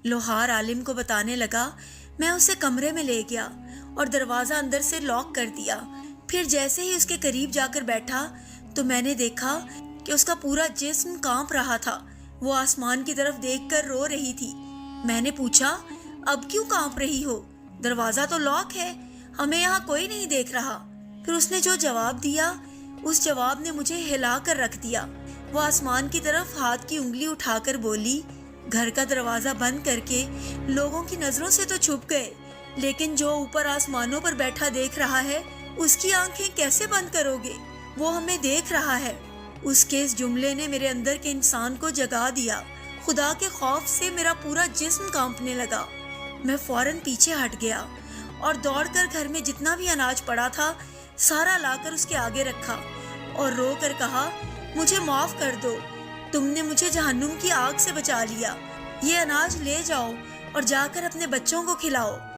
لوہار عالم کو بتانے لگا۔ میں اسے کمرے میں لے گیا اور دروازہ اندر سے لاک کر دیا۔ پھر جیسے ہی اس کے قریب جا کر بیٹھا تو میں نے دیکھا کہ اس کا پورا جسم کانپ رہا تھا۔ وہ آسمان کی طرف دیکھ کر رو رہی تھی۔ میں نے پوچھا، اب کیوں کانپ رہی ہو؟ دروازہ تو لاک ہے، ہمیں یہاں کوئی نہیں دیکھ رہا۔ پھر اس نے جو جواب دیا، اس جواب نے مجھے ہلا کر رکھ دیا۔ وہ آسمان کی طرف ہاتھ کی انگلی اٹھا کر بولی، گھر کا دروازہ بند کر کے لوگوں کی نظروں سے تو چھپ گئے، لیکن جو اوپر آسمانوں پر بیٹھا دیکھ رہا ہے، اس کی آنکھیں کیسے بند کرو گے؟ وہ ہمیں دیکھ رہا ہے۔ اس کے اس جملے نے میرے اندر کے انسان کو جگا دیا۔ خدا کے خوف سے میرا پورا جسم کانپنے لگا۔ میں فوراً پیچھے ہٹ گیا اور دوڑ کر گھر میں جتنا بھی اناج پڑا تھا سارا لا کر اس کے آگے رکھا اور رو کر کہا، مجھے معاف کر دو، تم نے مجھے جہنم کی آگ سے بچا لیا۔ یہ اناج لے جاؤ اور جا کر اپنے بچوں کو کھلاؤ۔